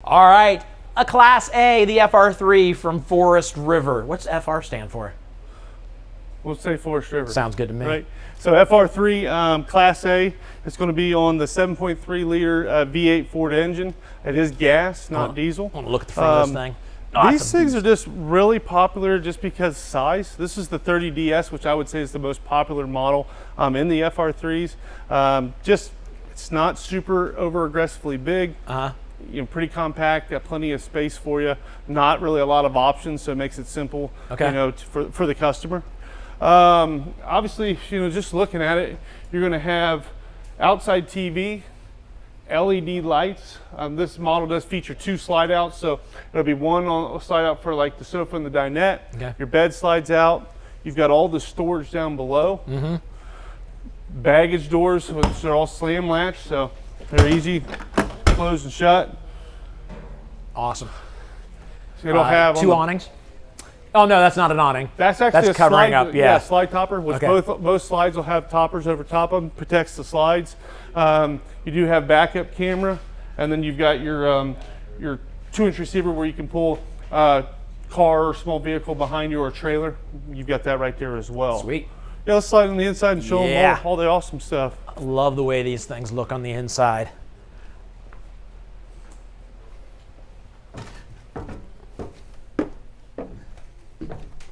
All right, a Class A, the FR3 from Forest River. What's FR stand for? We'll say Forest River. Sounds good to me. Right. So FR3 Class A, it's going to be on the 7.3 liter V8 Ford engine. It is gas, not diesel. I want to look at the front of this thing. These things are just really popular just because size. This is the 30DS, which I would say is the most popular model in the FR3s. Just it's not super over aggressively big. You know, pretty compact, got plenty of space for you. Not really a lot of options, so it makes it simple. Okay. You know, for the customer. Obviously, you know, just looking at it, you're going to have outside TV, LED lights. This model does feature 2 slide outs, so it'll be one on slide out for like the sofa and the dinette. Okay. Your bed slides out. You've got all the storage down below. Baggage doors, which are all slam latch, so they're easy to close and shut. Awesome. So it'll have 2 awnings. Oh no, that's not an awning. That's actually that's a covering slide, up. Yeah, slide topper. Which both slides will have toppers over top of them, protects the slides. You do have backup camera, and then you've got your 2-inch receiver where you can pull car or small vehicle behind you or a trailer. You've got that right there as well. Sweet. Yeah, let's slide on the inside and show them all the awesome stuff. I love the way these things look on the inside.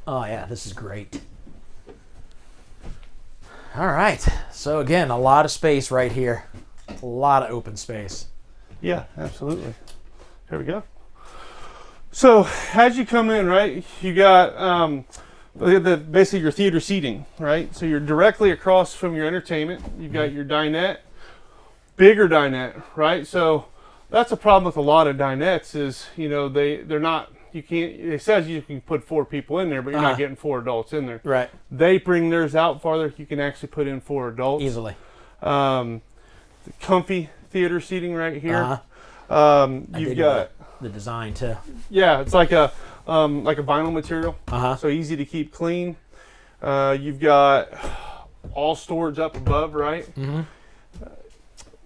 Oh yeah, this is great. All right, so again, a lot of space right here. A lot of open space. Yeah, absolutely. There we go. So as you come in, right, you got basically your theater seating, right? So you're directly across from your entertainment. You've got your dinette, bigger dinette, right? So that's a problem with a lot of dinettes is, you know, they're not, you can't, it says you can put 4 people in there, but you're not getting 4 adults in there. Right. They bring theirs out farther. You can actually put in 4 adults. Easily. The comfy theater seating right here. You've got the design too. Yeah, it's like a vinyl material, so easy to keep clean. You've got all storage up above, right?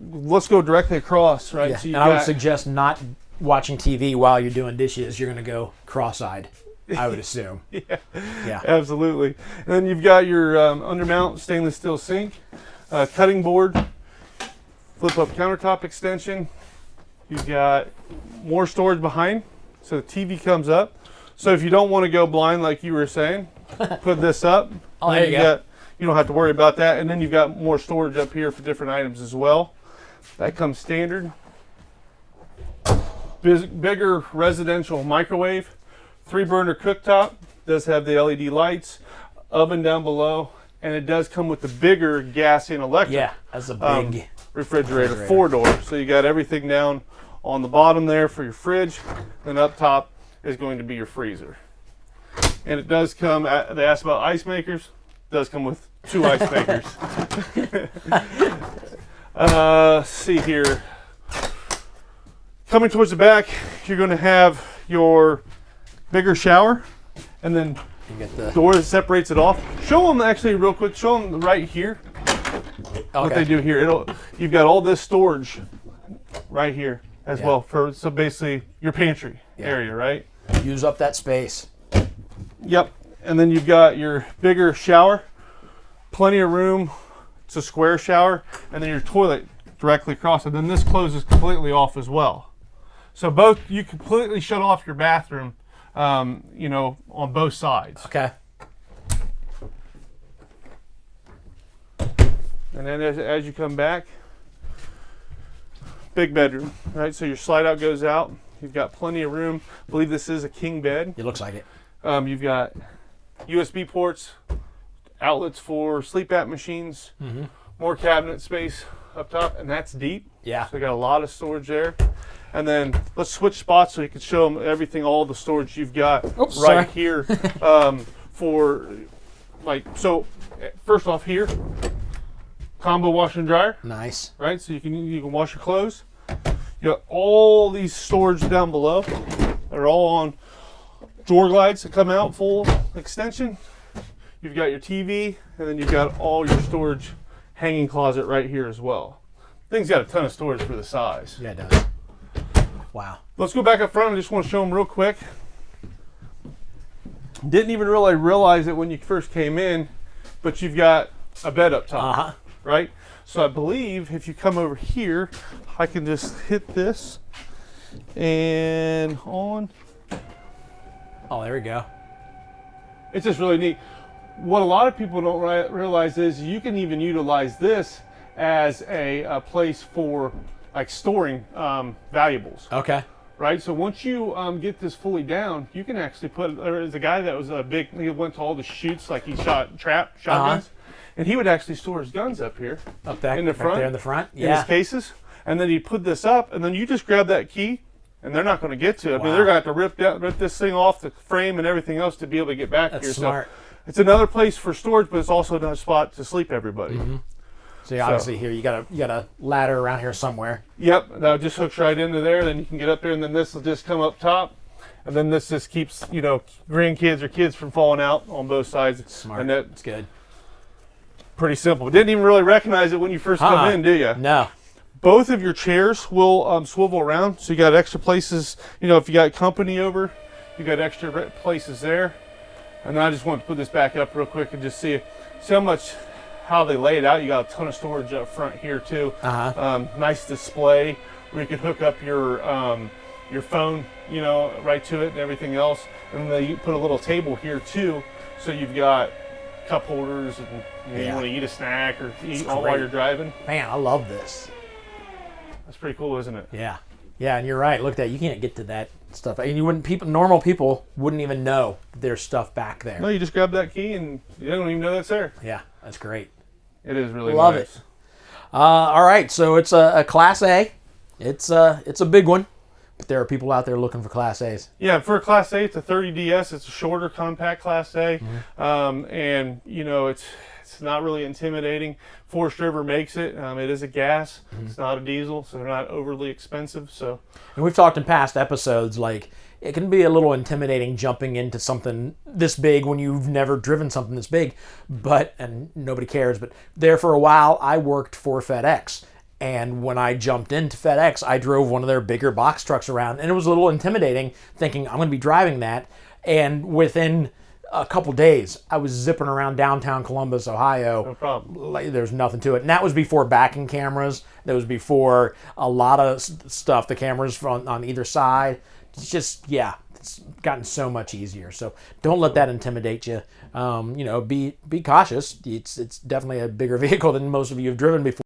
Let's go directly across, right? Yeah. So and I would suggest not watching TV while you're doing dishes. You're going to go cross-eyed, I would assume. Yeah, absolutely. And then you've got your undermount stainless steel sink, cutting board, flip-up countertop extension. You've got more storage behind, so the TV comes up. So if you don't want to go blind like you were saying, put this up. Oh, there you go. You don't have to worry about that. And then you've got more storage up here for different items as well. That comes standard. Bigger residential microwave, 3-burner cooktop, does have the LED lights, oven down below, and it does come with the bigger gas and electric. Yeah, that's a big refrigerator, 4-door. So you got everything down on the bottom there for your fridge, and up top is going to be your freezer. And it does come, they asked about ice makers, it does come with 2 ice makers. See here. Coming towards the back, you're going to have your bigger shower, and then you get the door that separates it off. Show them actually real quick. Show them right here what they do here. You've got all this storage right here as well so basically your pantry area, right? Use up that space. Yep. And then you've got your bigger shower, plenty of room. It's a square shower, and then your toilet directly across. And then this closes completely off as well. So you completely shut off your bathroom, you know, on both sides. Okay. And then as you come back, big bedroom, right? So your slide out goes out. You've got plenty of room. I believe this is a king bed. It looks like it. You've got USB ports, outlets for sleep app machines, more cabinet space up top, and that's deep. Yeah. So you got a lot of storage there. And then let's switch spots so you can show them everything, all the storage you've got here for so first off here, combo washer and dryer. Nice. Right, so you can wash your clothes. You got all these storage down below. They're all on drawer glides that come out full extension. You've got your TV, and then you've got all your storage hanging closet right here as well. Thing's got a ton of storage for the size. Yeah, it does. Wow. Let's go back up front. I just want to show them real quick. Didn't even really realize it when you first came in, but you've got a bed up top, right? So I believe if you come over here, I can just hit this and on. Oh, there we go. It's just really neat. What a lot of people don't realize is you can even utilize this as a place for like storing valuables. Okay. Right, so once you get this fully down, you can actually put. There was a guy that was a big. He went to all the shoots, like he shot shotguns, and he would actually store his guns up here, Up there, in the front, there in the front, in his cases, and then you put this up, and then you just grab that key, and they're not going to get to it. I mean, they're going to have to rip this thing off the frame and everything else to be able to get back here. That's smart. So it's another place for storage, but it's also another spot to sleep everybody. Mm-hmm. So obviously here you got a ladder around here somewhere. Yep, that just hooks right into there. Then you can get up there, and then this will just come up top, and then this just keeps grandkids or kids from falling out on both sides. Smart. And That's good. Pretty simple. Didn't even really recognize it when you first come in, do you? No. Both of your chairs will swivel around, so you got extra places. If you got company over, you got extra places there. And then I just want to put this back up real quick and just see how much. How they lay it out. You got a ton of storage up front here too. Nice display where you could hook up your phone, right to it and everything else. And then you put a little table here too, so you've got cup holders and you want to eat a snack or eat while you're driving. Man, I love this. That's pretty cool, isn't it? Yeah, yeah, and you're right. Look at that. You can't get to that stuff, and you wouldn't. Normal people wouldn't even know there's stuff back there. No, you just grab that key and you don't even know that's there. Yeah, that's great. It is really love nice. it. All right, so it's a Class A. It's a big one, but there are people out there looking for Class A's. Yeah, for a Class A, it's a 30DS. It's a shorter, compact Class A, and it's not really intimidating. Forest River makes it. It is a gas. It's not a diesel, so they're not overly expensive. So, and we've talked in past episodes like. It can be a little intimidating jumping into something this big when you've never driven something this big, and nobody cares. But there for a while, I worked for FedEx. And when I jumped into FedEx, I drove one of their bigger box trucks around. And it was a little intimidating thinking I'm going to be driving that. And within a couple days, I was zipping around downtown Columbus, Ohio. no problem. There's nothing to it. And that was before backing cameras. That was before a lot of stuff, the cameras on either side. It's just, it's gotten so much easier. So don't let that intimidate you. Be cautious. It's definitely a bigger vehicle than most of you have driven before.